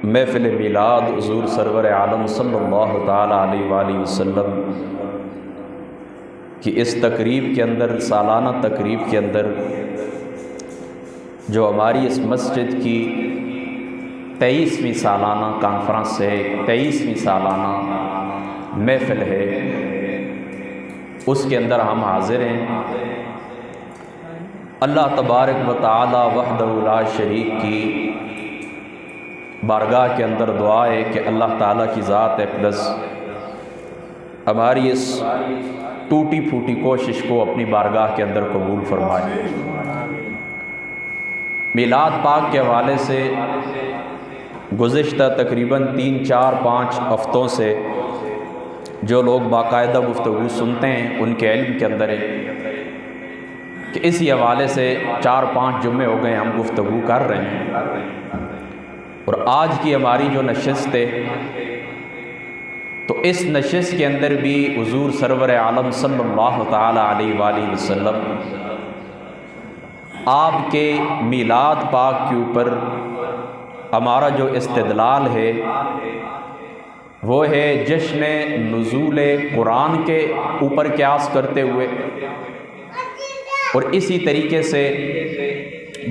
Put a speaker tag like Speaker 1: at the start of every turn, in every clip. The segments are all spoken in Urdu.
Speaker 1: محفل میلاد حضور سرور عالم صلی اللہ تعالیٰ علیہ وآلہ وسلم کی اس تقریب کے اندر، سالانہ تقریب کے اندر، جو ہماری اس مسجد کی 23ویں سالانہ کانفرنس ہے، 23ویں سالانہ محفل ہے، اس کے اندر ہم حاضر ہیں۔ اللہ تبارک و تعالی وحدہ لا شریک کی بارگاہ کے اندر دعا ہے کہ اللہ تعالیٰ کی ذات اقدس ہماری اس ٹوٹی پھوٹی کوشش کو اپنی بارگاہ کے اندر قبول فرمائے۔ میلاد پاک کے حوالے سے گزشتہ تقریباً 3، 4، 5 ہفتوں سے جو لوگ باقاعدہ گفتگو سنتے ہیں ان کے علم کے اندر ہے کہ اسی حوالے سے 4-5 جمعے ہو گئے ہم گفتگو کر رہے ہیں، اور آج کی ہماری جو نشست ہے تو اس نشست کے اندر بھی حضور سرور عالم صلی اللہ تعالیٰ علیہ وآلہ وسلم آپ کے میلاد پاک کے اوپر ہمارا جو استدلال ہے وہ ہے جشن نزول قرآن کے اوپر قیاس کرتے ہوئے، اور اسی طریقے سے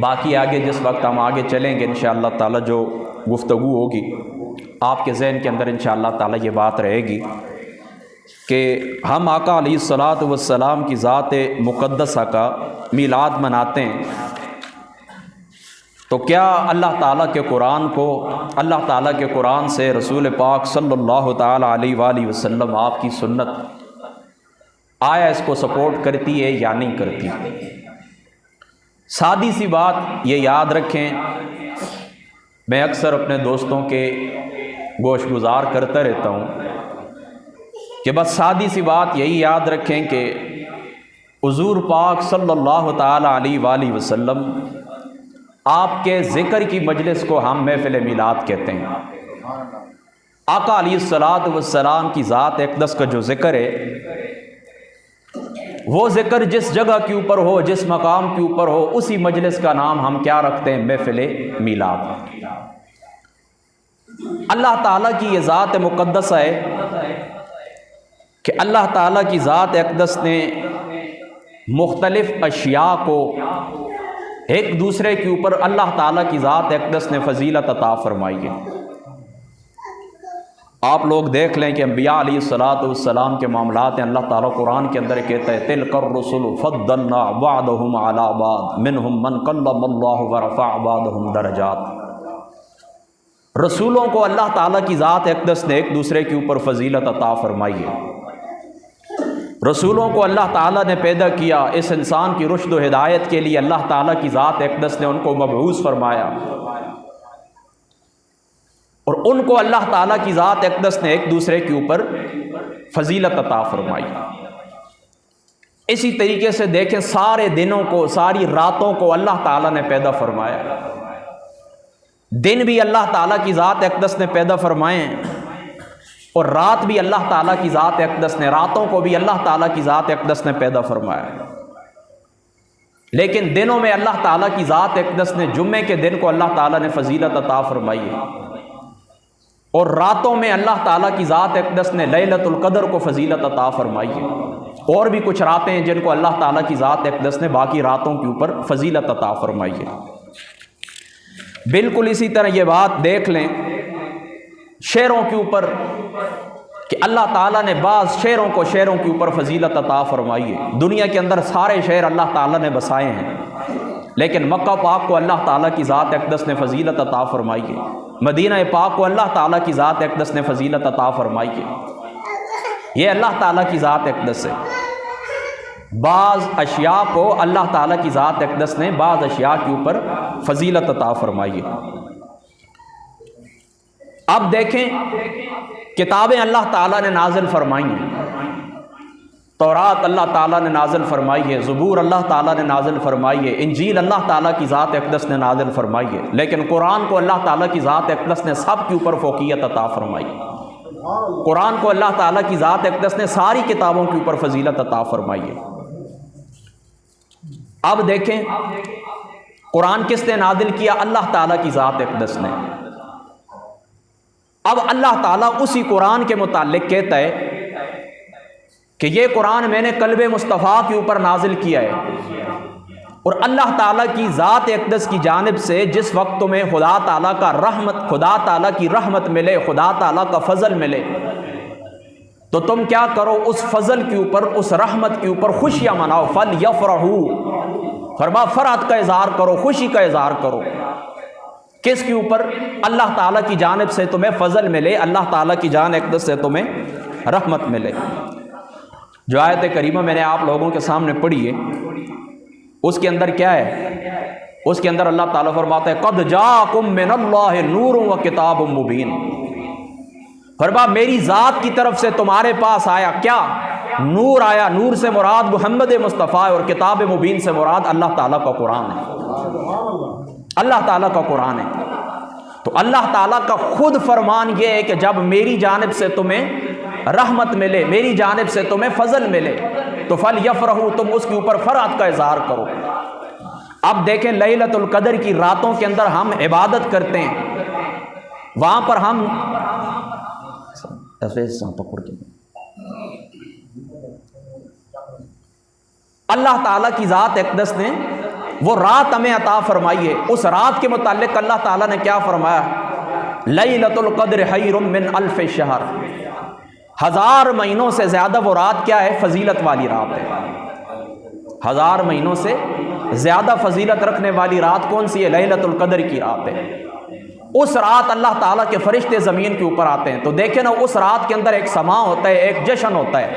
Speaker 1: باقی آگے جس وقت ہم آگے چلیں گے انشاءاللہ تعالیٰ جو گفتگو ہوگی آپ کے ذہن کے اندر انشاءاللہ تعالیٰ یہ بات رہے گی کہ ہم آقا علیہ الصلاۃ والسلام کی ذات مقدسہ کا میلاد مناتے ہیں، تو کیا اللہ تعالیٰ کے قرآن کو، اللہ تعالیٰ کے قرآن سے رسول پاک صلی اللہ تعالیٰ علیہ وآلہ وسلم آپ کی سنت آیا اس کو سپورٹ کرتی ہے یا نہیں کرتی؟ سادی سی بات یہ یاد رکھیں، میں اکثر اپنے دوستوں کے گوش گزار کرتا رہتا ہوں کہ بس سادی سی بات یہی یاد رکھیں کہ حضور پاک صلی اللہ تعالیٰ علیہ وآلہ وسلم آپ کے ذکر کی مجلس کو ہم محفل میلاد کہتے ہیں۔ آقا علیہ الصلاۃ والسلام کی ذات اقدس کا جو ذکر ہے وہ ذکر جس جگہ کے اوپر ہو، جس مقام کے اوپر ہو، اسی مجلس کا نام ہم کیا رکھتے ہیں؟ محفل میلاد۔ اللہ تعالیٰ کی یہ ذات مقدسہ ہے کہ اللہ تعالیٰ کی ذات اقدس نے مختلف اشیاء کو ایک دوسرے کے اوپر اللہ تعالیٰ کی ذات اقدس نے فضیلت عطا فرمائی ہے۔ آپ لوگ دیکھ لیں کہ انبیاء علیہ الصلاۃ والسلام کے معاملات ہیں، اللہ تعالیٰ قرآن کے اندر کہتا ہے تلک الرسل فضلنا بعضهم علی بعض منہم من کلم اللہ ورفع بعضهم درجات۔ رسولوں کو اللہ تعالیٰ کی ذات اقدس نے ایک دوسرے کے اوپر فضیلت عطا فرمائی ہے۔ رسولوں کو اللہ تعالیٰ نے پیدا کیا اس انسان کی رشد و ہدایت کے لیے، اللہ تعالیٰ کی ذات اقدس نے ان کو مبعوث فرمایا، اور ان کو اللہ تعالیٰ کی ذات اقدس نے ایک دوسرے کے اوپر فضیلت عطا فرمائی۔ اسی طریقے سے دیکھیں سارے دنوں کو، ساری راتوں کو اللہ تعالیٰ نے پیدا فرمایا، دن بھی اللہ تعالیٰ کی ذات اقدس نے پیدا فرمائے اور رات بھی اللہ تعالیٰ کی ذات اقدس نے، راتوں کو بھی اللہ تعالیٰ کی ذات اقدس نے پیدا فرمایا۔ لیکن دنوں میں اللہ تعالیٰ کی ذات اقدس نے جمعے کے دن کو اللہ تعالیٰ نے فضیلت عطا فرمائی ہے، اور راتوں میں اللہ تعالیٰ کی ذات اقدس نے لیلۃ القدر کو فضیلت عطا فرمائی ہے، اور بھی کچھ راتیں ہیں جن کو اللہ تعالیٰ کی ذات اقدس نے باقی راتوں کے اوپر فضیلت عطا فرمائی ہے۔ بالکل اسی طرح یہ بات دیکھ لیں شعروں کے اوپر کہ اللہ تعالیٰ نے بعض شعروں کے اوپر فضیلت عطا فرمائی ہے۔ دنیا کے اندر سارے شعر اللہ تعالیٰ نے بسائے ہیں، لیکن مکہ پاک کو اللہ تعالیٰ کی ذات اقدس نے فضیلت عطا فرمائی ہے، مدینہ پاک کو اللہ تعالیٰ کی ذات اقدس نے فضیلت عطا فرمائی ہے۔ یہ اللہ تعالیٰ کی ذات اقدس ہے۔ بعض اشیاء کو اللہ تعالیٰ کی ذات اقدس نے بعض اشیاء کے اوپر فضیلت عطا فرمائی ہے۔ اب دیکھیں کتابیں اللہ تعالیٰ نے نازل فرمائی ہیں، تورات اللہ تعالیٰ نے نازل فرمائی ہے، زبور اللہ تعالیٰ نے نازل فرمائی ہے، انجیل اللہ تعالیٰ کی ذات اقدس نے نازل فرمائی ہے، لیکن قرآن کو اللہ تعالیٰ کی ذات اقدس نے سب کے اوپر فوقیت عطا فرمائی۔ قرآن کو اللہ تعالیٰ کی ذات اقدس نے ساری کتابوں کے اوپر فضیلت عطا فرمائی ہے۔ اب دیکھیں قرآن کس نے نازل کیا؟ اللہ تعالیٰ کی ذات اقدس نے۔ اب اللہ تعالیٰ اسی قرآن کے متعلق کہتا ہے کہ یہ قرآن میں نے قلب مصطفیٰ کے اوپر نازل کیا ہے، اور اللہ تعالیٰ کی ذات اقدس کی جانب سے جس وقت تمہیں خدا تعالیٰ کا رحمت، خدا تعالیٰ کی رحمت ملے، خدا تعالیٰ کا فضل ملے، تو تم کیا کرو؟ اس فضل کے اوپر، اس رحمت کے اوپر خوشیاں مناؤ۔ فَلْيَفْرَحُوا، فرما فرحت کا اظہار کرو، خوشی کا اظہار کرو۔ کس کے اوپر؟ اللہ تعالیٰ کی جانب سے تمہیں فضل ملے، اللہ تعالیٰ کی جان اقدس سے تمہیں رحمت ملے۔ جو آیت کریمہ میں نے آپ لوگوں کے سامنے پڑھی ہے، اس کے اندر کیا ہے؟ اس کے اندر اللہ تعالیٰ فرماتا ہے قَدْ جَاءَكُم مِّنَ اللَّهِ نُورٌ وَكِتَابٌ مُّبِينٌ، فرما میری ذات کی طرف سے تمہارے پاس آیا کیا؟ نور آیا۔ نور سے مراد محمد مصطفیٰ، اور کتاب مبین سے مراد اللہ تعالیٰ کا قرآن ہے، اللہ تعالیٰ کا قرآن ہے۔ تو اللہ تعالیٰ کا خود فرمان یہ ہے کہ جب میری جانب سے تمہیں رحمت ملے، میری جانب سے تمہیں فضل ملے، تو فَلْيَفْرَحُوا، تم اس کے اوپر فرحت کا اظہار کرو۔ اب دیکھیں لیلۃ القدر کی راتوں کے اندر ہم عبادت کرتے ہیں، وہاں پر ہم اللہ تعالیٰ کی ذات اقدس نے وہ رات ہمیں عطا فرمائی ہے۔ اس رات کے متعلق اللہ تعالیٰ نے کیا فرمایا؟ لیلۃ القدر خیر من الف شہر، 1000 مہینوں سے زیادہ وہ رات کیا ہے؟ فضیلت والی رات ہے۔ 1000 مہینوں سے زیادہ فضیلت رکھنے والی رات کون سی ہے؟ لیلۃ القدر کی رات ہے۔ اس رات اللہ تعالیٰ کے فرشتے زمین کے اوپر آتے ہیں، تو دیکھیں نا، اس رات کے اندر ایک سما ہوتا ہے، ایک جشن ہوتا ہے۔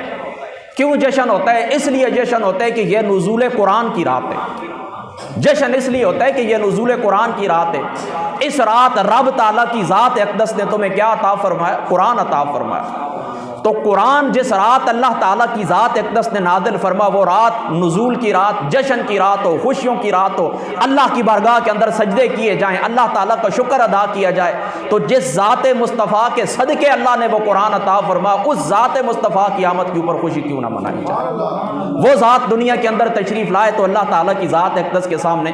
Speaker 1: کیوں جشن ہوتا ہے؟ اس لیے جشن ہوتا ہے کہ یہ نزول قرآن کی رات ہے۔ جشن اس لیے ہوتا ہے کہ یہ نزول قرآن کی رات ہے۔ اس رات رب تعالیٰ کی ذات اقدس نے تمہیں کیا عطا فرمایا؟ قرآن عطا فرمایا۔ تو قرآن جس رات اللہ تعالیٰ کی ذات اقدس نے نازل فرما، وہ رات نزول کی رات، جشن کی رات ہو، خوشیوں کی رات ہو، اللہ کی بارگاہ کے اندر سجدے کیے جائیں، اللہ تعالیٰ کا شکر ادا کیا جائے۔ تو جس ذات مصطفیٰ کے صدقے اللہ نے وہ قرآن عطا فرما، اس ذات مصطفیٰ کی آمد کے اوپر خوشی کیوں نہ منائی جائے؟ وہ ذات دنیا کے اندر تشریف لائے تو اللہ تعالیٰ کی ذات اقدس کے سامنے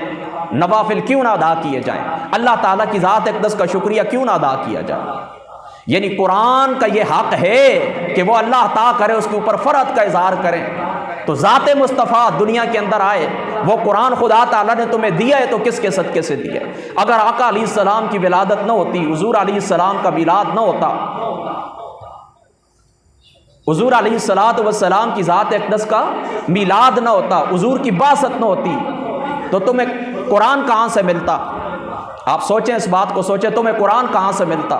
Speaker 1: نوافل کیوں نہ ادا کیے جائیں؟ اللہ تعالیٰ کی ذات اقدس کا شکریہ کیوں نہ ادا کیا جائے؟ یعنی قرآن کا یہ حق ہے کہ وہ اللہ عطا کرے، اس کے اوپر فرحت کا اظہار کریں۔ تو ذات مصطفیٰ دنیا کے اندر آئے، وہ قرآن خدا تعالیٰ نے تمہیں دیا ہے، تو کس کے صدقے سے دیا ہے؟ اگر آقا علیہ السلام کی ولادت نہ ہوتی، حضور علیہ السلام کا میلاد نہ ہوتا، حضور علیہ السلام کی ذات اقدس کا میلاد نہ ہوتا، حضور کی بعثت نہ ہوتی، تو تمہیں قرآن کہاں سے ملتا؟ آپ سوچیں، اس بات کو سوچیں، تمہیں قرآن کہاں سے ملتا؟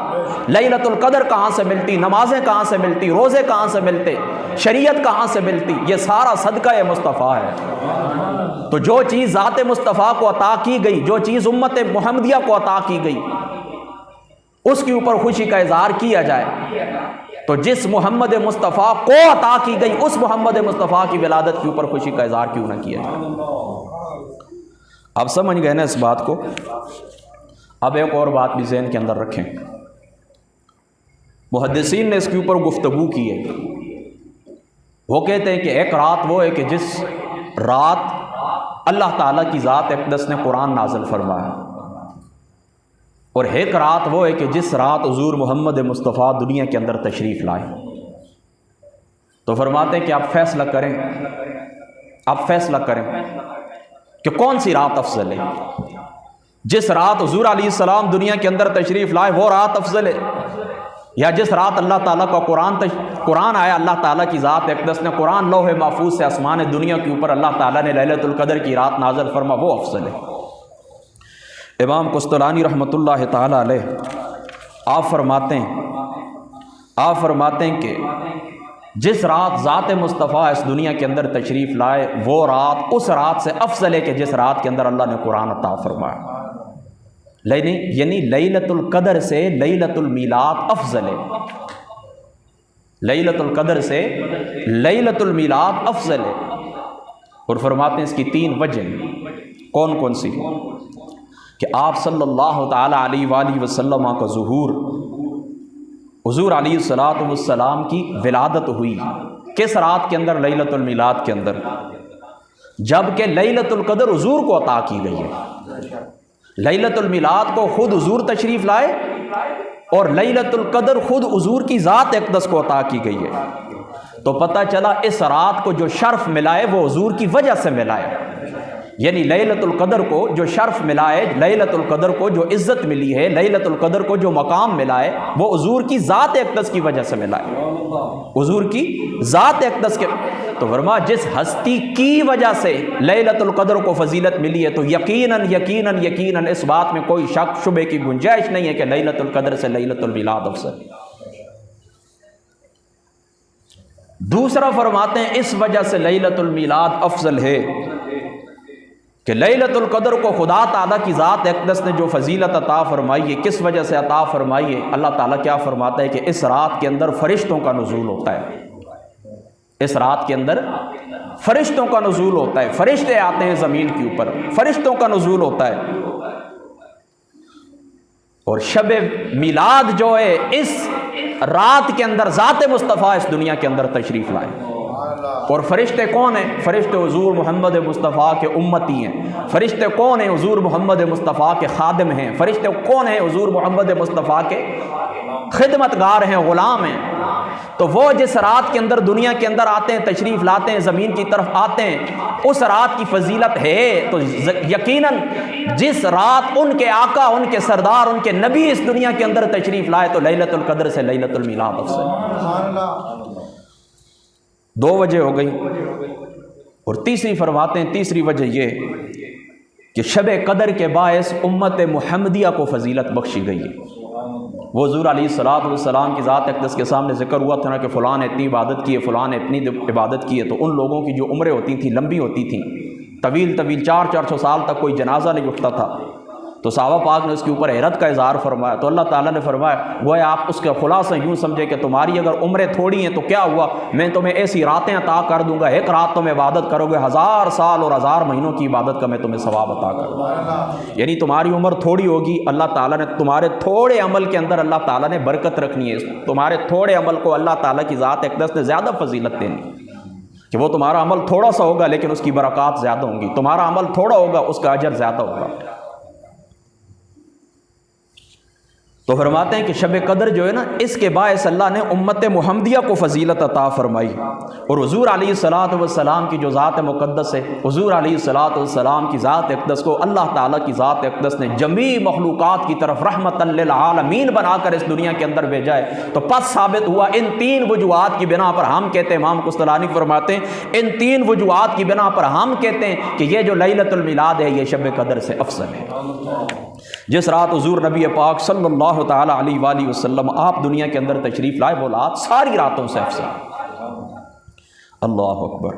Speaker 1: لیلۃ القدر کہاں سے ملتی؟ نمازیں کہاں سے ملتی؟ روزے کہاں سے ملتے؟ شریعت کہاں سے ملتی؟ یہ سارا صدقہ مصطفیٰ ہے۔ تو جو چیز ذات مصطفیٰ کو عطا کی گئی، جو چیز امت محمدیہ کو عطا کی گئی، اس کے اوپر خوشی کا اظہار کیا جائے۔ تو جس محمد مصطفیٰ کو عطا کی گئی، اس محمد مصطفیٰ کی ولادت کے اوپر خوشی کا اظہار کیوں نہ کیا جائے؟ آپ سمجھ گئے نا اس بات کو؟ اب ایک اور بات بھی ذہن کے اندر رکھیں، محدثین نے اس کے اوپر گفتگو کی ہے۔ وہ کہتے ہیں کہ ایک رات وہ ہے کہ جس رات اللہ تعالیٰ کی ذات اقدس نے قرآن نازل فرمایا، اور ایک رات وہ ہے کہ جس رات حضور محمد مصطفیٰ دنیا کے اندر تشریف لائے۔ تو فرماتے ہیں کہ آپ فیصلہ کریں، آپ فیصلہ کریں کہ کون سی رات افضل ہے۔ جس رات حضور علیہ السلام دنیا کے اندر تشریف لائے وہ رات افضل ہے، یا جس رات اللہ تعالیٰ کا قرآن آیا، اللہ تعالیٰ کی ذات اقدس نے قرآن لوح محفوظ سے آسمان دنیا کے اوپر اللہ تعالیٰ نے لیلۃ القدر کی رات نازل فرما، وہ افضل ہے۔ امام قسطلانی رحمۃ اللہ تعالیٰ علیہ آپ فرماتے ہیں کہ جس رات ذات مصطفیٰ اس دنیا کے اندر تشریف لائے، وہ رات اس رات سے افضل ہے کہ جس رات کے اندر اللہ نے قرآن عطا فرمایا۔ یعنی لیلۃ القدر سے لیلۃ المیلاد افضل ہے، لیلۃ القدر سے لیلۃ المیلاد افضل ہے۔ اور فرماتے ہیں اس کی 3 وجہ، کون کون سی؟ کہ آپ صلی اللہ تعالی علیہ وآلہ وسلم کا ظہور، حضور علیہ السلام کی ولادت ہوئی کس رات کے اندر؟ لیلۃ المیلاد کے اندر، جبکہ لیلۃ القدر حضور کو عطا کی گئی ہے۔ لیلۃ المیلاد کو خود حضور تشریف لائے اور لیلۃ القدر خود حضور کی ذات اقدس کو عطا کی گئی ہے. تو پتہ چلا اس رات کو جو شرف ملا ہے وہ حضور کی وجہ سے ملا ہے. یعنی لیلۃ القدر کو جو شرف ملا ہے، لیلۃ القدر کو جو عزت ملی ہے، لیلۃ القدر کو جو مقام ملا ہے، وہ حضور کی ذات اقدس کی وجہ سے ملا ہے. حضور کی ذات اقدس کے تو فرمایا جس ہستی کی وجہ سے لیلۃ القدر کو فضیلت ملی ہے تو یقیناً یقیناً یقیناً اس بات میں کوئی شک شبے کی گنجائش نہیں ہے کہ لیلۃ القدر سے لیلۃ المیلاد افضل. دوسرا فرماتے ہیں اس وجہ سے لیلۃ المیلاد افضل ہے کہ لیلۃ القدر کو خدا تعالیٰ کی ذات اقدس نے جو فضیلت عطا فرمائی ہے، کس وجہ سے عطا فرمائی ہے؟ اللہ تعالیٰ کیا فرماتا ہے کہ اس رات کے اندر فرشتوں کا نزول ہوتا ہے. اس رات کے اندر فرشتوں کا نزول ہوتا ہے، فرشتے آتے ہیں زمین کے اوپر، فرشتوں کا نزول ہوتا ہے. اور شب میلاد جو ہے اس رات کے اندر ذات مصطفیٰ اس دنیا کے اندر تشریف لائے. اور فرشتے کون ہیں؟ فرشتے حضور محمد مصطفیٰ کے امتی ہیں. فرشتے کون ہیں؟ حضور محمد مصطفیٰ کے خادم ہیں. فرشتے کون ہیں؟ حضور محمد مصطفیٰ کے خدمتگار ہیں، غلام ہیں. تو وہ جس رات کے اندر دنیا کے اندر آتے ہیں، تشریف لاتے ہیں، زمین کی طرف آتے ہیں، اس رات کی فضیلت ہے. تو یقیناً جس رات ان کے آقا، ان کے سردار، ان کے نبی اس دنیا کے اندر تشریف لائے تو لیلۃ القدر سے لیلۃ المیلاد افضل. دو وجہ ہو گئی. اور تیسری فرماتے ہیں تیسری وجہ یہ کہ شب قدر کے باعث امت محمدیہ کو فضیلت بخشی گئی ہے. وہ حضور علیہ الصلوۃ والسلام کی ذات اقدس کے سامنے ذکر ہوا تھا نا کہ فلاں نے اتنی عبادت کی ہے، فلاں نے اتنی عبادت کی ہے. تو ان لوگوں کی جو عمریں ہوتی تھیں لمبی ہوتی تھیں، طویل 400 سال تک کوئی جنازہ نہیں اٹھتا تھا. تو صحابہ پاک نے اس کے اوپر حیرت کا اظہار فرمایا. تو اللہ تعالیٰ نے فرمایا گویا آپ اس کا خلاصہ یوں سمجھے کہ تمہاری اگر عمریں تھوڑی ہیں تو کیا ہوا، میں تمہیں ایسی راتیں عطا کر دوں گا، ایک رات تم عبادت کرو گے 1000 سال اور 1000 مہینوں کی عبادت کا میں تمہیں ثواب عطا کروں گا. یعنی تمہاری عمر تھوڑی ہوگی، اللہ تعالیٰ نے تمہارے تھوڑے عمل کے اندر اللہ تعالیٰ نے برکت رکھنی ہے. تمہارے تھوڑے عمل کو اللہ تعالیٰ کی ذات اقدس نے زیادہ فضیلت دینی کہ وہ تمہارا عمل تھوڑا سا ہوگا لیکن اس کی برکات زیادہ ہوں گی. تمہارا عمل تھوڑا ہوگا، اس کا اجر زیادہ ہوگا. تو فرماتے ہیں کہ شب قدر جو ہے نا، اس کے باعث اللہ نے امت محمدیہ کو فضیلت عطا فرمائی. اور حضور علیہ الصلوۃ والسلام کی جو ذات مقدس ہے، حضور علیہ الصلوۃ والسلام کی ذات اقدس کو اللہ تعالیٰ کی ذات اقدس نے جمیع مخلوقات کی طرف رحمت للعالمین بنا کر اس دنیا کے اندر بھیجا ہے. تو پس ثابت ہوا ان 3 وجوہات کی بنا پر ہم کہتے ہیں، امام قسطلانی فرماتے ہیں ان 3 وجوہات کی بنا پر ہم کہتے ہیں کہ یہ جو لیلۃ المیلاد ہے یہ شب قدر سے افضل ہے. جس رات حضور نبی پاک صلی اللہ تعالی علیہ وآلہ وسلم آپ دنیا کے اندر تشریف لائے وہ رات ساری راتوں سے افضل. اللہ اکبر.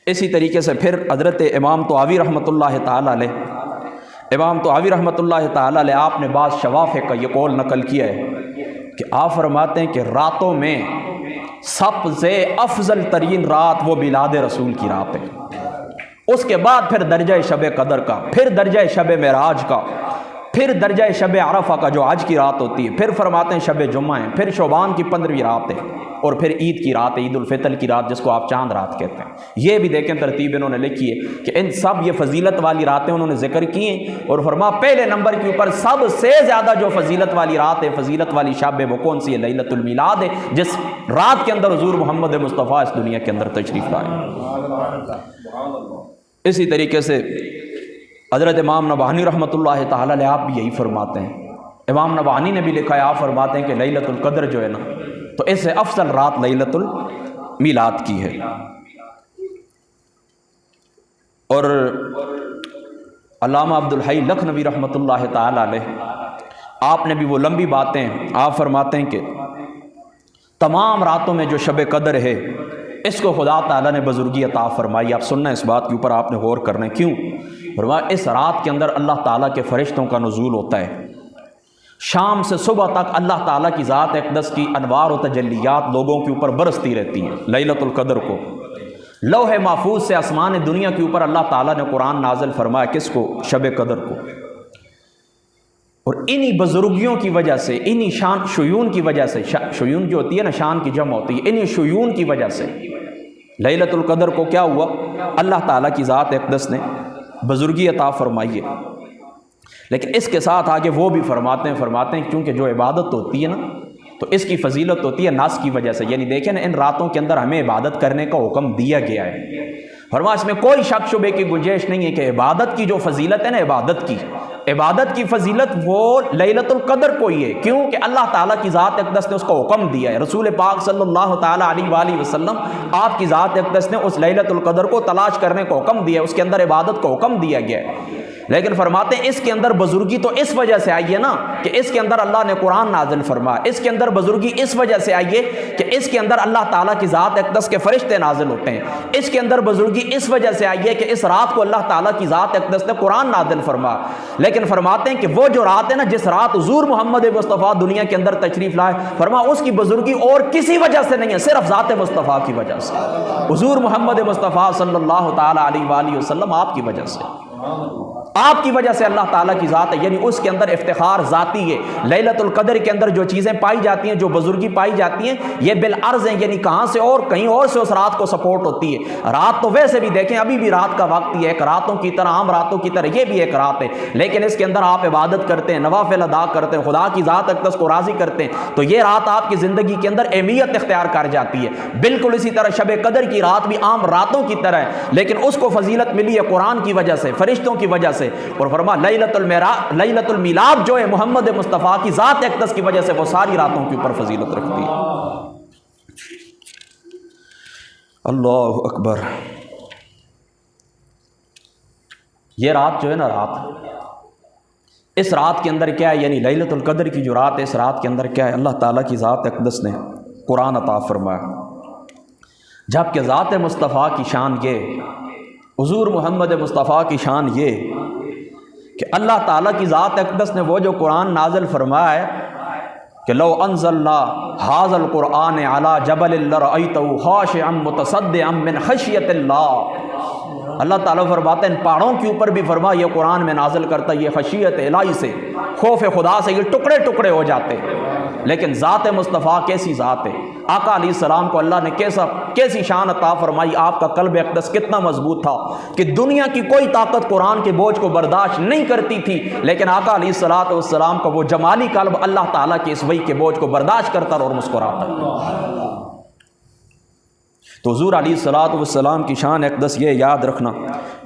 Speaker 1: اسی طریقے سے پھر حضرت امام طحاوی رحمۃ اللہ تعالی علیہ، امام طحاوی رحمۃ اللہ تعالی علیہ آپ نے بعض شوافع کا یہ قول نقل کیا ہے کہ آپ فرماتے ہیں کہ راتوں میں سب سے افضل ترین رات وہ میلاد رسول کی رات ہے. اس کے بعد پھر درجہ شب قدر کا، پھر درجہ شب معراج کا، پھر درجہ شب عرفہ کا جو حج کی رات ہوتی ہے، پھر فرماتے ہیں شب جمعہ ہے، پھر شعبان کی 15ویں رات ہے، اور پھر عید کی رات ہے، عید الفطر کی رات جس کو آپ چاند رات کہتے ہیں. یہ بھی دیکھیں ترتیب انہوں نے لکھی ہے کہ ان سب یہ فضیلت والی راتیں انہوں نے ذکر کی ہیں. اور فرما پہلے نمبر کے اوپر سب سے زیادہ جو فضیلت والی رات ہے، فضیلت والی شب ہے، وہ کون سی ہے؟ لیلۃ المیلاد ہے، جس رات کے اندر حضور محمد مصطفیٰ اس دنیا کے اندر تشریف لائے. اسی طریقے سے حضرت امام نبہانی رحمۃ اللہ تعالی علیہ آپ بھی یہی فرماتے ہیں. امام نبہانی نے بھی لکھا ہے، آپ فرماتے ہیں کہ لیلۃ القدر جو ہے نا تو اس سے افضل رات لیلۃ المیلاد کی ہے. اور علامہ عبدالحی لکھنوی رحمۃ اللہ تعالی علیہ آپ نے بھی وہ لمبی باتیں آپ فرماتے ہیں کہ تمام راتوں میں جو شب قدر ہے اس کو خدا تعالیٰ نے بزرگی عطا فرمائی. آپ سننا اس بات کے اوپر آپ نے غور کرنا ہے. کیوں؟ فرمایا اس رات کے اندر اللہ تعالیٰ کے فرشتوں کا نزول ہوتا ہے. شام سے صبح تک اللہ تعالیٰ کی ذات اقدس کی انوار و تجلیات لوگوں کے اوپر برستی رہتی ہیں. لیلۃ القدر کو لوح محفوظ سے آسمان دنیا کے اوپر اللہ تعالیٰ نے قرآن نازل فرمایا. کس کو؟ شب قدر کو. اور انہی بزرگیوں کی وجہ سے، انہی شیون کی وجہ سے، شیون جو ہوتی ہے نا شان کی جمع ہوتی ہے، انہی شیون کی وجہ سے لیلۃ القدر کو کیا ہوا؟ اللہ تعالیٰ کی ذات اقدس نے بزرگی عطا فرمائی ہے. لیکن اس کے ساتھ آگے وہ بھی فرماتے ہیں کیونکہ جو عبادت ہوتی ہے نا تو اس کی فضیلت ہوتی ہے ناس کی وجہ سے، یعنی دیکھیں نا ان راتوں کے اندر ہمیں عبادت کرنے کا حکم دیا گیا ہے۔ فرمایا اس میں کوئی شک شبے کی گنجائش نہیں ہے کہ عبادت کی جو فضیلت ہے نا، عبادت کی فضیلت وہ لیلۃ القدر کو ہی ہے، کیونکہ اللہ تعالیٰ کی ذات اقدس نے اس کو حکم دیا ہے۔ رسول پاک صلی اللہ تعالیٰ علیہ وآلہ وسلم آپ کی ذات اقدس نے اس لیلۃ القدر کو تلاش کرنے کو حکم دیا ہے، اس کے اندر عبادت کو حکم دیا گیا ہے۔ لیکن فرماتے ہیں اس کے اندر بزرگی تو اس وجہ سے آئی ہے نا کہ اس کے اندر اللہ نے قرآن نازل فرمایا، اس کے اندر بزرگی اس وجہ سے آئی ہے کہ اس کے اندر اللہ تعالیٰ کی ذات اقدس کے فرشتے نازل ہوتے ہیں، اس کے اندر بزرگی اس وجہ سے آئی ہے کہ اس رات کو اللہ تعالیٰ کی ذات اقدس نے قرآن نازل فرمایا۔ لیکن فرماتے ہیں کہ وہ جو رات ہے نا جس رات حضور محمد مصطفیٰ دنیا کے اندر تشریف لائے، فرمایا اس کی بزرگی اور کسی وجہ سے نہیں ہے، صرف ذات مصطفیٰ کی وجہ سے، حضور محمد مصطفیٰ صلی اللہ تعالیٰ علیہ وآلہ وسلم آپ کی وجہ سے، آپ کی وجہ سے اللہ تعالیٰ کی ذات ہے، یعنی اس کے اندر افتخار ذاتی ہے۔ لیلۃ القدر کے اندر جو چیزیں پائی جاتی ہیں، جو بزرگی پائی جاتی ہیں، یہ بالعرض ہیں، یعنی کہاں سے اور کہیں اور سے اس رات کو سپورٹ ہوتی ہے۔ رات تو ویسے بھی دیکھیں ابھی بھی رات کا وقت ہی ہے، ایک راتوں کی طرح، عام راتوں کی طرح یہ بھی ایک رات ہے، لیکن اس کے اندر آپ عبادت کرتے ہیں، نوافل ادا کرتے ہیں، خدا کی ذات اقدس کو راضی کرتے ہیں، تو یہ رات آپ کی زندگی کے اندر اہمیت اختیار کر جاتی ہے۔ بالکل اسی طرح شب قدر کی رات بھی عام راتوں کی طرح ہے، لیکن اس کو فضیلت ملی ہے قرآن کی وجہ سے، فرشتوں کی وجہ سے، اور فرما لیلۃ المیلاد جو ہے محمد مصطفیٰ کی ذات اقدس کی وجہ سے وہ ساری راتوں کے اوپر فضیلت رکھتی ہے۔ اللہ اکبر۔ یہ رات جو ہے نا، اس رات کے اندر کیا ہے، یعنی لیلۃ القدر کی جو رات ہے، اس رات کے اندر کیا ہے، اللہ تعالیٰ کی ذات اقدس نے قرآن عطا فرمایا، جبکہ ذات مصطفیٰ کی شان یہ، حضور محمد مصطفیٰ کی شان یہ کہ اللہ تعالیٰ کی ذات اقدس نے وہ جو قرآن نازل فرمایا ہے کہ لو انزلنا ھذا القرآن علی جبل لرأیتہ خاشعا متصدعا من خشیۃ اللہ۔ اللہ تعالیٰ فرماتے ہیں ان پہاڑوں کے اوپر بھی فرمایا یہ قرآن میں نازل کرتا ہے، یہ خشیت الہی سے، خوف خدا سے یہ ٹکڑے ٹکڑے ہو جاتے۔ لیکن ذات مصطفیٰ کیسی ذات ہے، آقا علیہ السلام کو اللہ نے کیسی شان عطا فرمائی، آپ کا قلب اقدس کتنا مضبوط تھا کہ دنیا کی کوئی طاقت قرآن کے بوجھ کو برداشت نہیں کرتی تھی، لیکن آقا علیہ السلام کا وہ جمالی قلب اللہ تعالیٰ کے اس وحی کے بوجھ کو برداشت کرتا اور مسکراتا۔ تو حضور علیہ السلام کی شان اقدس یہ یاد رکھنا،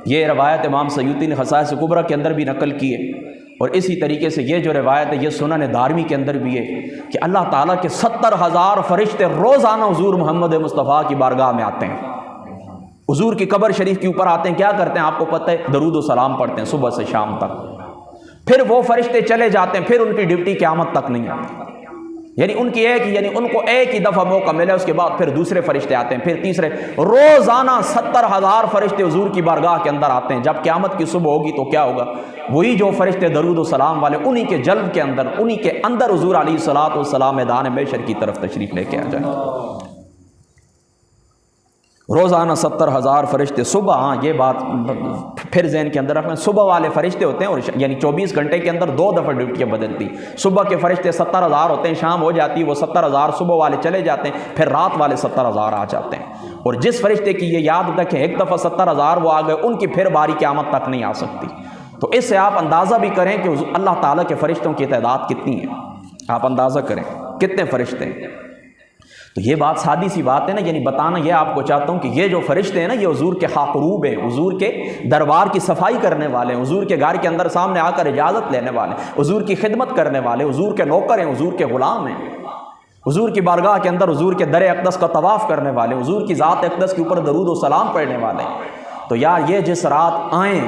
Speaker 1: یہ روایت امام سیوطی نے خصائص کبریٰ کے اندر بھی نقل کی ہے، اور اسی طریقے سے یہ جو روایت ہے یہ سنن دارمی کے اندر بھی ہے کہ اللہ تعالیٰ کے 70,000 فرشتے روزانہ حضور محمد مصطفیٰ کی بارگاہ میں آتے ہیں، حضور کی قبر شریف کے اوپر آتے ہیں، کیا کرتے ہیں آپ کو پتہ ہے، درود و سلام پڑھتے ہیں صبح سے شام تک، پھر وہ فرشتے چلے جاتے ہیں، پھر ان کی ڈیوٹی قیامت تک نہیں آتی، یعنی ان کو ایک ہی دفعہ موقع ملے، اس کے بعد پھر دوسرے فرشتے آتے ہیں، پھر تیسرے، روزانہ 70,000 فرشتے حضور کی بارگاہ کے اندر آتے ہیں۔ جب قیامت کی صبح ہوگی تو کیا ہوگا، وہی جو فرشتے درود و سلام والے، انہی کے جلد کے اندر، انہی کے اندر حضور علیہ السلام میدان محشر کی طرف تشریف لے کے آ جائیں۔ روزانہ 70,000 فرشتے صبح، ہاں یہ بات پھر ذہن کے اندر رکھنا، صبح والے فرشتے ہوتے ہیں، اور یعنی 24 گھنٹے کے اندر 2 دفعہ ڈیوٹیاں بدلتی، صبح کے فرشتے 70,000 ہوتے ہیں، شام ہو جاتی وہ 70,000 صبح والے چلے جاتے ہیں، پھر رات والے 70,000 آ جاتے ہیں، اور جس فرشتے کی یہ یاد رکھیں ایک دفعہ 70,000 وہ آ گئے، ان کی پھر باری قیامت تک نہیں آ سکتی۔ تو اس سے آپ اندازہ بھی کریں کہ اللہ تعالیٰ کے فرشتوں کی تعداد کتنی ہے، آپ اندازہ کریں کتنے فرشتے ہیں۔ تو یہ بات سادی سی بات ہے نا، یعنی بتانا یہ آپ کو چاہتا ہوں کہ یہ جو فرشتے ہیں نا، یہ حضور کے خاقروب ہیں، حضور کے دربار کی صفائی کرنے والے ہیں، حضور کے گھر کے اندر سامنے آ کر اجازت لینے والے ہیں، حضور کی خدمت کرنے والے، حضور کے نوکر ہیں، حضور کے غلام ہیں، حضور کی بارگاہ کے اندر حضور کے در اقدس کا طواف کرنے والے، حضور کی ذات اقدس کے اوپر درود و سلام پڑھنے والے ہیں۔ تو یار یہ جس رات آئیں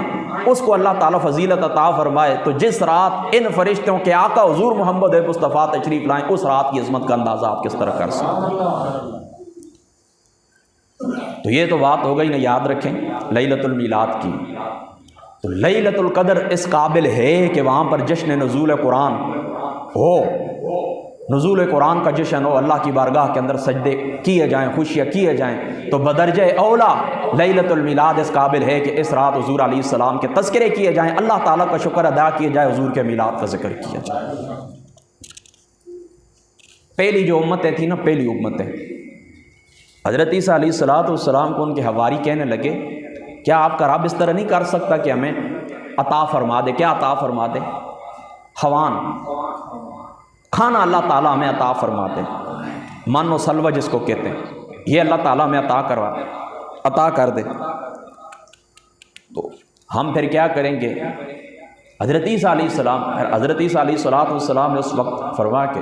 Speaker 1: اس کو اللہ تعالیٰ فضیلت عطا فرمائے، تو جس رات ان فرشتوں کے آقا حضور محمد مصطفیٰ تشریف لائیں، اس رات کی عظمت کا اندازہ آپ کس طرح کر سکتے ہیں۔ تو یہ تو بات ہو گئی نا، یاد رکھیں لیلۃ المیلاد کی۔ تو لیلۃ القدر اس قابل ہے کہ وہاں پر جشن نزول قرآن ہو، نزول قرآن کا جشن ہو، اللہ کی بارگاہ کے اندر سجدے کیے جائیں، خوشیاں کیے جائیں، تو بدرجہ اولا لیلۃ المیلاد اس قابل ہے کہ اس رات حضور علیہ السلام کے تذکرے کیے جائیں، اللہ تعالیٰ کا شکر ادا کیا جائے، حضور کے میلاد کا ذکر کیا جائے۔ پہلی جو امتیں تھیں نا، پہلی امتیں، حضرت عیسیٰ علیہ السلام کو ان کے حواری کہنے لگے کیا آپ کا رب اس طرح نہیں کر سکتا کہ ہمیں عطا فرما دے۔ کیا عطا فرما دے؟ خوان، کھانا اللہ تعالیٰ ہمیں عطا فرما دے، من و سلوہ جس کو کہتے ہیں، یہ اللہ تعالیٰ ہمیں عطا کر دے، تو ہم پھر کیا کریں گے؟ حضرت عیسیٰ علیہ السلام، حضرت عیسیٰ علیہ السلام نے اس وقت فرمایا کہ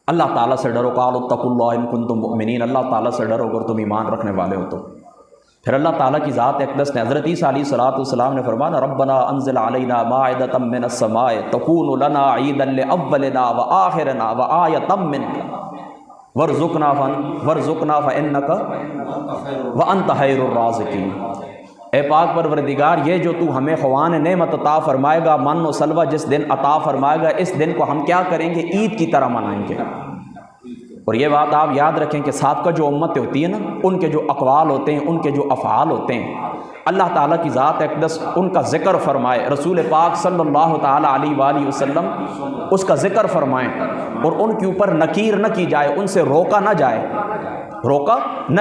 Speaker 1: اللہ تعالیٰ سے ڈرو، قالوا اتقوا اللہ ان کنتم مؤمنین، اللہ تعالیٰ سے ڈرو اگر تم ایمان رکھنے والے ہو تو۔ پھر اللہ تعالیٰ کی ذات اقدس نے حضرت عیسیٰ علیہ السلام نے فرمایا ربنا انزل علینا مائدۃ من السماء تکون لنا عیدا لاولنا وآخرنا وآیۃ منک وارزقنا فانک وانت خیر الرازقین۔ اے پاک پروردگار، یہ جو تو ہمیں خوان نعمت عطا فرمائے گا، من و سلوہ جس دن عطا فرمائے گا، اس دن کو ہم کیا کریں گے؟ عید کی طرح منائیں گے۔ اور یہ بات آپ یاد رکھیں کہ سابقہ جو امت ہوتی ہے نا، ان کے جو اقوال ہوتے ہیں، ان کے جو افعال ہوتے ہیں، اللہ تعالیٰ کی ذات اقدس ان کا ذکر فرمائے، رسول پاک صلی اللہ تعالیٰ علیہ وآلہ وسلم اس کا ذکر فرمائیں، اور ان کے اوپر نکیر نہ کی جائے، ان سے روکا نہ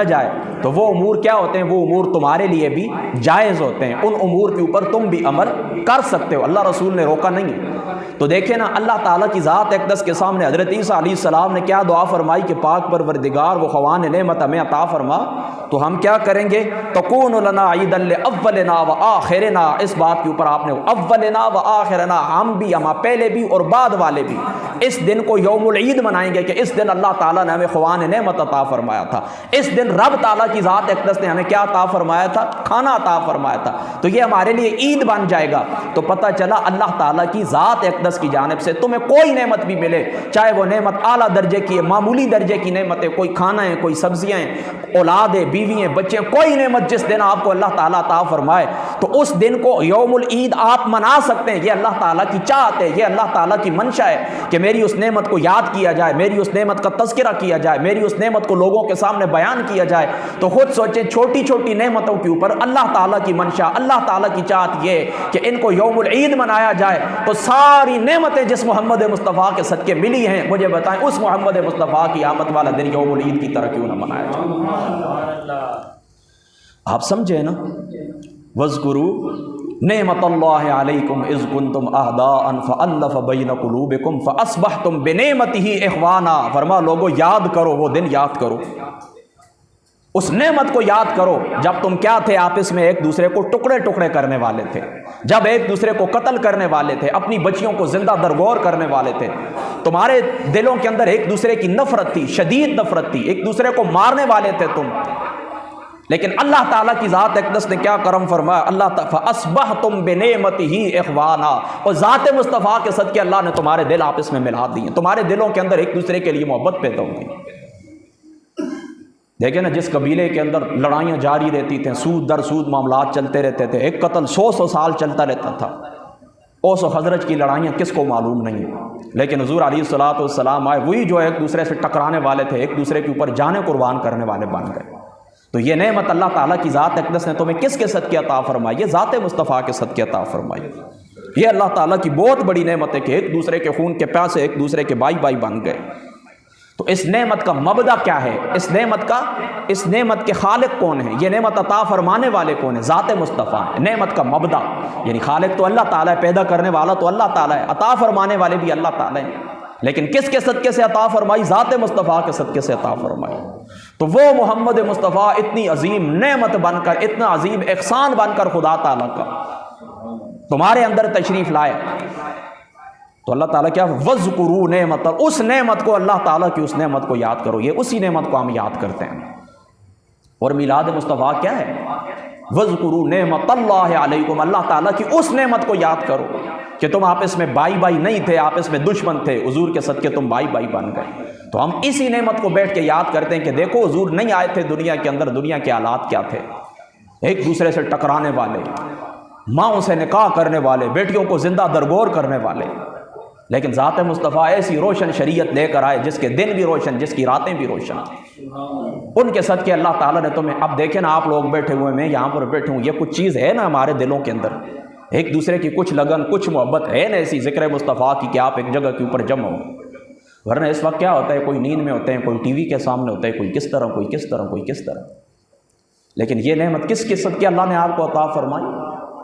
Speaker 1: جائے، تو وہ امور کیا ہوتے ہیں؟ وہ امور تمہارے لیے بھی جائز ہوتے ہیں، ان امور کے اوپر تم بھی عمل کر سکتے ہو، اللہ رسول نے روکا نہیں ہے۔ تو دیکھیں نا، اللہ تعالیٰ کی ذات اقدس کے سامنے حضرت عیسیٰ علیہ السلام نے کیا دعا فرمائی کہ پاک پروردگار وہ خوان نعمت ہمیں عطا فرما، تو ہم کیا کریں گے؟ تکون لنا عیدا لاولنا وآخرنا، اس بات کے اوپر آپ نے اولنا وآخرنا، ہم بھی، ہم پہلے بھی اور بعد والے بھی اس دن کو یوم العید منائیں گے کہ اس دن اللہ تعالیٰ نے ہمیں خوان نعمت عطا فرمایا تھا، اس دن رب تعالیٰ کی ذات اقدس نے ہمیں کیا عطا فرمایا تھا؟ کھانا عطا فرمایا تھا، تو یہ ہمارے لیے عید بن جائے گا۔ تو پتہ چلا اللہ تعالیٰ کی ذات اقدس کی جانب سے تمہیں کوئی نعمت بھی ملے، چاہے وہ نعمت اعلیٰ درجے کی ہے، معمولی درجے کی نعمت ہے، کوئی کھانا ہے، کوئی سبزیاں ہیں، اولاد ہے، بیوی ہیں، بچے ہیں، کوئی نعمت جس دن آپ کو اللہ تعالیٰ عطا فرمائے، تو اس دن کو یوم العید آپ منا سکتے ہیں۔ یہ اللہ تعالیٰ کی چاہت ہے، یہ اللہ تعالیٰ کی منشا ہے کہ میری اس نعمت کو یاد کیا جائے، میری اس نعمت کا تذکرہ کیا جائے، میری اس نعمت کو لوگوں کے سامنے بیان کیا جائے۔ تو خود سوچیں، چھوٹی چھوٹی نعمتوں کے اوپر اللہ تعالیٰ کی منشا، اللہ تعالیٰ کی چاہت یہ کہ ان کو یوم العید منایا جائے، تو ساری نعمتیں جس محمد مصطفیٰ کے صدقے ملی ہیں، مجھے بتائیں اس محمد مصطفیٰ کی آمد والا دن یوم العید کی طرح کیوں نہ منایا جائے؟ آپ سمجھے نا؟ وَاذْكُرُوا نعمت اللہ علیکم اذ کنتم اعداء فألف بین قلوبکم فاصبحتم بنعمتہ اخوانا۔ فرما لوگو یاد کرو وہ دن، یاد کرو اس نعمت کو، یاد کرو جب تم کیا تھے؟ آپس میں ایک دوسرے کو ٹکڑے ٹکڑے کرنے والے تھے، جب ایک دوسرے کو قتل کرنے والے تھے، اپنی بچیوں کو زندہ درگور کرنے والے تھے، تمہارے دلوں کے اندر ایک دوسرے کی نفرت تھی، شدید نفرت تھی، ایک دوسرے کو مارنے والے تھے تم، لیکن اللہ تعالیٰ کی ذات اقدس نے کیا کرم فرمایا؟ اللہ تعالیٰ فَأَصْبَحْتُمْ بِنِعْمَتِهِ إِخْوَانًا، اور ذات مصطفیٰ کے صدقے اللہ نے تمہارے دل آپس میں ملا دیے، تمہارے دلوں کے اندر ایک دوسرے کے لیے محبت پیدا ہو گئی۔ دیکھیں نا، جس قبیلے کے اندر لڑائیاں جاری رہتی تھیں، سود در سود معاملات چلتے رہتے تھے، ایک قتل 100 سال چلتا رہتا تھا، اوس و خزرج کی لڑائیاں کس کو معلوم نہیں، لیکن حضور علیہ الصلوۃ والسلام آئے، وہی جو ایک دوسرے سے ٹکرانے والے تھے، ایک دوسرے کے اوپر جانیں قربان کرنے والے بن گئے۔ تو یہ نعمت اللہ تعالیٰ کی ذات اقدس نے تمہیں کس کے صدقے عطا فرمائی؟ یہ ذات مصطفیٰ کے صدقے عطا فرمائی۔ یہ اللہ تعالیٰ کی بہت بڑی نعمت ہے کہ ایک دوسرے کے خون کے پیاسے ایک دوسرے کے بھائی بھائی بن گئے۔ تو اس نعمت کا مبدا کیا ہے؟ اس نعمت کے خالق کون ہیں؟ یہ نعمت عطا فرمانے والے کون ہیں؟ ذات مصطفیٰ ہے۔ نعمت کا مبدا یعنی خالق تو اللہ تعالیٰ ہے، پیدا کرنے والا تو اللہ تعالیٰ ہے، عطا فرمانے والے بھی اللہ تعالیٰ ہیں، لیکن کس کے صدقے سے عطا فرمائی؟ ذات مصطفیٰ کے صدقے سے عطا فرمائی۔ تو وہ محمد مصطفیٰ اتنی عظیم نعمت بن کر، اتنا عظیم احسان بن کر خدا تعالیٰ کا تمہارے اندر تشریف لائے، تو اللہ تعالیٰ کیا؟ وَاذْكُرُوا نعمت، اس نعمت کو، اللہ تعالیٰ کی اس نعمت کو یاد کرو۔ یہ اسی نعمت کو ہم یاد کرتے ہیں۔ اور میلاد مصطفیٰ کیا ہے؟ وَاذْكُرُوا نعمت اللہ علیکم، اللہ تعالیٰ کی اس نعمت کو یاد کرو کہ تم آپس میں بھائی بھائی نہیں تھے، آپس میں دشمن تھے، حضور کے صدقے تم بھائی بھائی بن گئے۔ تو ہم اسی نعمت کو بیٹھ کے یاد کرتے ہیں کہ دیکھو حضور نہیں آئے تھے دنیا کے اندر، دنیا کے حالات کیا تھے، ایک دوسرے سے ٹکرانے والے، ماؤں سے نکاح کرنے والے، بیٹیوں کو زندہ درگور کرنے والے، لیکن ذات مصطفیٰ ایسی روشن شریعت لے کر آئے جس کے دن بھی روشن، جس کی راتیں بھی روشن۔ ان کے صدقے اللہ تعالیٰ نے تمہیں، اب دیکھیں نا، آپ لوگ بیٹھے ہوئے، میں یہاں پر بیٹھے ہوں، یہ کچھ چیز ہے نا ہمارے دلوں کے اندر، ایک دوسرے کی کچھ لگن، کچھ محبت ہے نا ایسی ذکر مصطفیٰ کی کہ آپ ایک جگہ کے اوپر جمع ہو۔ ورنہ اس وقت کیا ہوتا ہے، کوئی نیند میں ہوتے ہیں، کوئی ٹی وی کے سامنے ہوتا ہے، کوئی کس طرح، کوئی کس طرح، کوئی کس طرح۔ لیکن یہ نعمت کس کے صدقے اللہ نے آپ کو عطا فرمائی؟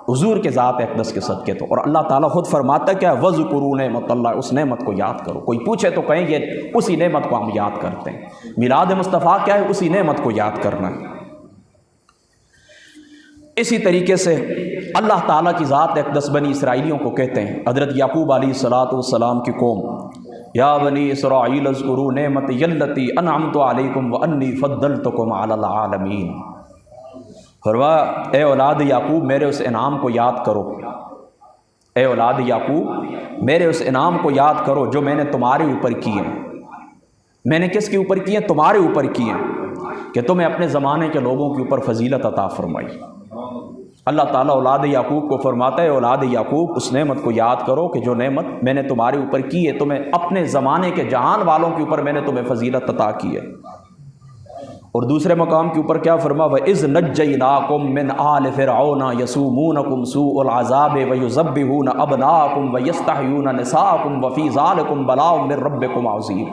Speaker 1: حضور کے ذات اقدس کے صدقے تو. اور اللہ تعالیٰ خود فرماتا ہے کیا وَذْكُرُوا نعمت اللہ، اس نعمت کو یاد کرو. کوئی پوچھے تو کہیں یہ اسی نعمت کو ہم یاد کرتے ہیں. میلاد مصطفیٰ کیا ہے؟ اسی نعمت کو یاد کرنا ہے. اسی طریقے سے اللہ تعالیٰ کی ذات اقدس بنی اسرائیلیوں کو کہتے ہیں. حضرت یعقوب علیہ السلام کی قوم، یا بنی اسرائیل اذکروا نعمتی التی انعمت علیکم وانی فضلتکم علی العالمین. فرمایا اے اولاد یعقوب میرے اس انعام کو یاد کرو. اے اولاد یعقوب میرے اس انعام کو یاد کرو جو میں نے تمہارے اوپر کیے ہیں. میں نے کس کے اوپر کیے ہیں؟ تمہارے اوپر کیے ہیں کہ تمہیں اپنے زمانے کے لوگوں کے اوپر فضیلت عطا فرمائی. اللہ تعالیٰ اولاد یعقوب کو فرماتا ہے اولاد یعقوب اس نعمت کو یاد کرو کہ جو نعمت میں نے تمہارے اوپر کی ہے، تمہیں اپنے زمانے کے جہان والوں کے اوپر میں نے تمہیں فضیلت عطا کی ہے. اور دوسرے مقام کے اوپر کیا فرما وَإِذْ نَجَّيْنَاكُم مِّنْ آلِ فِرْعَوْنَ يَسُومُونَكُمْ سُوءَ الْعَذَابِ وَيُذَبِّحُونَ أَبْنَاءَكُمْ وَيَسْتَحْيُونَ نِسَاءَكُمْ وَفِي ذَلِكُمْ بَلَاءٌ مِّن رَّبِّكُمْ عَظِيمٌ.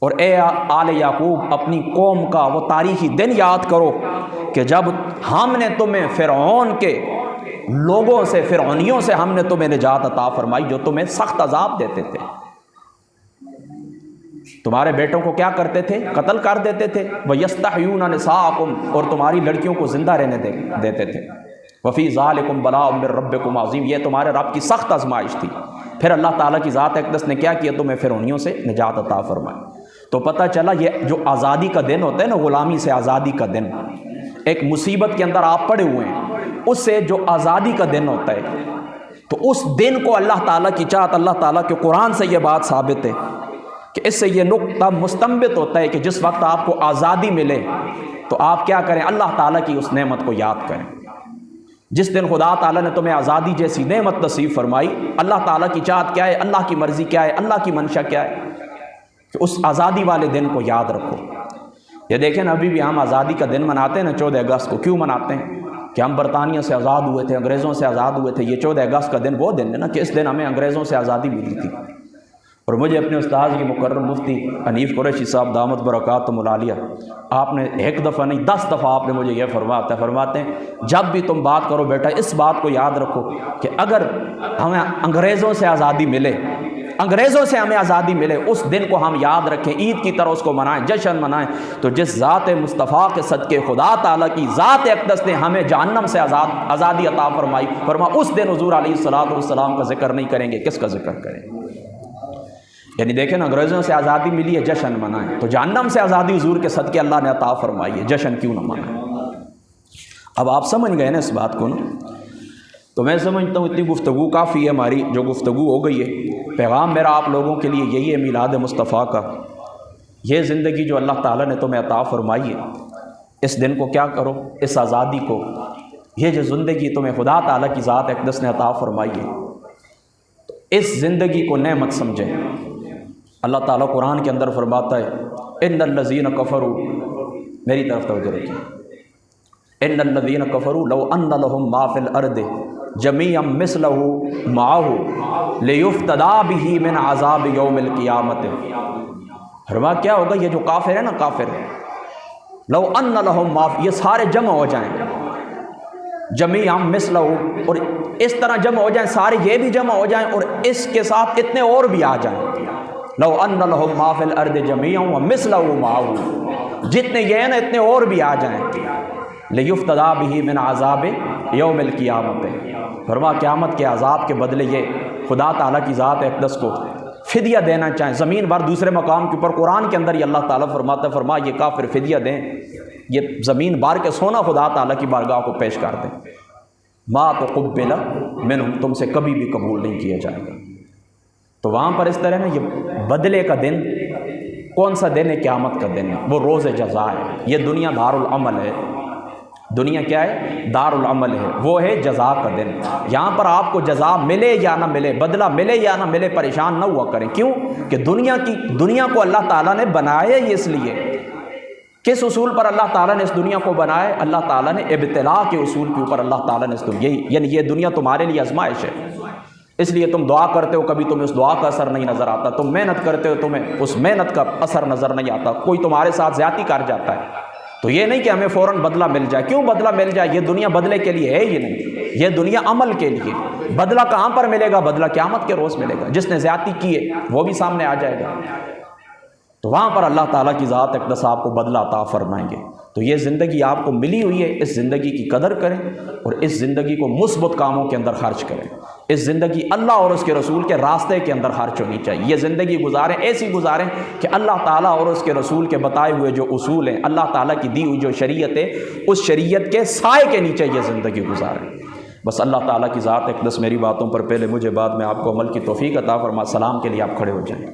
Speaker 1: اور اے آل یعقوب اپنی قوم کا وہ تاریخی دن یاد کرو کہ جب ہم نے تمہیں فرعون کے لوگوں سے، فرعونیوں سے ہم نے تمہیں نجات عطا فرمائی جو تمہیں سخت عذاب دیتے تھے. تمہارے بیٹوں کو کیا کرتے تھے؟ قتل کر دیتے تھے. وَيَسْتَحْيُونَ نِسَاءَكُمْ اور تمہاری لڑکیوں کو زندہ رہنے دیتے تھے. وَفِي ذَلِكُمْ بَلَاءٌ مِّن رَّبِّكُمْ عَظِيمٌ. یہ تمہارے رب کی سخت آزمائش تھی. پھر اللہ تعالیٰ کی ذات اقدس نے کیا کیا؟ تمہیں فرعونیوں سے نجات عطا فرمائی. تو پتہ چلا یہ جو آزادی کا دن ہوتا ہے نا، غلامی سے آزادی کا دن، ایک مصیبت کے اندر آپ پڑے ہوئے ہیں، اس سے جو آزادی کا دن ہوتا ہے، تو اس دن کو اللہ تعالیٰ کی چاہت، اللہ تعالیٰ کے قرآن سے یہ بات ثابت ہے کہ اس سے یہ نقطہ مستنبط ہوتا ہے کہ جس وقت آپ کو آزادی ملے تو آپ کیا کریں؟ اللہ تعالیٰ کی اس نعمت کو یاد کریں. جس دن خدا تعالیٰ نے تمہیں آزادی جیسی نعمت نصیب فرمائی، اللہ تعالیٰ کی چاہت کیا ہے، اللہ کی مرضی کیا ہے، اللہ کی منشا کیا ہے کہ اس آزادی والے دن کو یاد رکھو. یہ دیکھیں نا، ابھی بھی ہم آزادی کا دن مناتے ہیں نا 14 اگست کو. کیوں مناتے ہیں؟ کہ ہم برطانیہ سے آزاد ہوئے تھے، انگریزوں سے آزاد ہوئے تھے. یہ 14 اگست کا دن وہ دن ہے نا کہ اس دن ہمیں انگریزوں سے آزادی ملی تھی. اور مجھے اپنے استاذ کی مقرر مفتی حنیف قریشی صاحب دامت برکاتہم العالیہ، آپ نے ایک دفعہ نہیں 10 دفعہ آپ نے مجھے یہ فرماتے ہیں جب بھی تم بات کرو بیٹا اس بات کو یاد رکھو کہ اگر ہمیں انگریزوں سے آزادی ملے، انگریزوں سے ہمیں آزادی ملے، اس دن کو ہم یاد رکھیں، عید کی طرح اس کو منائیں، جشن منائیں. تو جس ذات مصطفیٰ کے صدقے خدا تعالیٰ کی ذات اقدس نے ہمیں جہنم سے آزادی عطا فرمائی، اس دن حضور علیہ السلام کا ذکر نہیں کریں گے، کس کا ذکر کریں؟ یعنی دیکھیں نا، انگریزوں سے آزادی ملی ہے، جشن منائیں. تو جہنم سے آزادی حضور کے صدقے اللہ نے عطا فرمائی ہے، جشن کیوں نہ منائیں؟ اب آپ سمجھ گئے نا اس بات کو نا. تو میں سمجھتا ہوں اتنی گفتگو کافی ہے، ہماری جو گفتگو ہو گئی ہے. پیغام میرا آپ لوگوں کے لیے یہی ہے میلاد مصطفیٰ کا. یہ زندگی جو اللہ تعالیٰ نے تمہیں عطا فرمائی ہے، اس دن کو کیا کرو، اس آزادی کو، یہ جو زندگی تمہیں خدا تعالیٰ کی ذات اقدس نے عطا فرمائی ہے، تو اس زندگی کو نعمت سمجھیں. اللہ تعالیٰ قرآن کے اندر فرماتا ہے ان الذین کفروا، میری طرف توجہ رکھیں، ان الذین کفروا لو ان لهم ما فی الارض جمیعا مثلہ معہ لیفتدی بہ من عذاب یوم القیامت. فرما کیا ہوگا؟ یہ جو کافر ہے نا، کافر لو ان لهم ما، یہ سارے جمع ہو جائیں، جمیعا مثلہ، اور اس طرح جمع ہو جائیں، سارے یہ بھی جمع ہو جائیں اور اس کے ساتھ اتنے اور بھی آ جائیں. لو ان لهم ما فی الارض جمیعا ومثلہ معہ، جتنے یہ ہیں نا اتنے اور بھی آ جائیں. لیفتدی بہ من عذاب یوم القیامت. فرما قیامت کے عذاب کے بدلے یہ خدا تعالیٰ کی ذات اقدس کو فدیہ دینا چاہیں. زمین بھر دوسرے مقام کے اوپر قرآن کے اندر یہ اللہ تعالیٰ فرماتا ہے، فرما یہ کافر فدیہ دیں، یہ زمین بھر کے سونا خدا تعالیٰ کی بارگاہ کو پیش کر دیں. ما تقبل منہم، تم سے کبھی بھی قبول نہیں کیا جائے گا. تو وہاں پر اس طرح نا یہ بدلے کا دن کون سا دن ہے؟ قیامت کا دن ہے، وہ روز جزا ہے. یہ دنیا دار العمل ہے، دنیا کیا ہے؟ دار العمل ہے، وہ ہے جزا کا دن. یہاں پر آپ کو جزا ملے یا نہ ملے، بدلہ ملے یا نہ ملے، پریشان نہ ہوا کریں. کیوں کہ دنیا کو اللہ تعالیٰ نے بنایا ہی اس لیے. کس اصول پر اللہ تعالیٰ نے اس دنیا کو بنایا؟ اللہ تعالیٰ نے ابتلاء کے اصول کے اوپر اللہ تعالیٰ نے اس دنیا، یعنی یہ دنیا تمہارے لیے آزمائش ہے. اس لیے تم دعا کرتے ہو، کبھی تمہیں اس دعا کا اثر نہیں نظر آتا. تم محنت کرتے ہو، تمہیں اس محنت کا اثر نظر نہیں آتا. کوئی تمہارے ساتھ زیادتی کر جاتا ہے، تو یہ نہیں کہ ہمیں فوراً بدلہ مل جائے. کیوں بدلہ مل جائے؟ یہ دنیا بدلے کے لیے ہے ہی نہیں، یہ دنیا عمل کے لیے. بدلہ کہاں پر ملے گا؟ بدلہ قیامت کے روز ملے گا. جس نے زیادتی کی ہے وہ بھی سامنے آ جائے گا، تو وہاں پر اللہ تعالیٰ کی ذات اقدس آپ کو بدلہ عطا فرمائیں گے. تو یہ زندگی آپ کو ملی ہوئی ہے، اس زندگی کی قدر کریں اور اس زندگی کو مثبت کاموں کے اندر خرچ کریں. اس زندگی اللہ اور اس کے رسول کے راستے کے اندر خرچ ہونی چاہیے. یہ زندگی گزاریں، ایسی گزاریں کہ اللہ تعالیٰ اور اس کے رسول کے بتائے ہوئے جو اصول ہیں، اللہ تعالیٰ کی دی ہوئی جو شریعت ہے، اس شریعت کے سائے کے نیچے یہ زندگی گزاریں. بس اللہ تعالیٰ کی ذات اقدس میری باتوں پر پہلے مجھے بعد میں آپ کو عمل کی توفیق عطا فرما. سلام کے لیے آپ کھڑے ہو جائیں.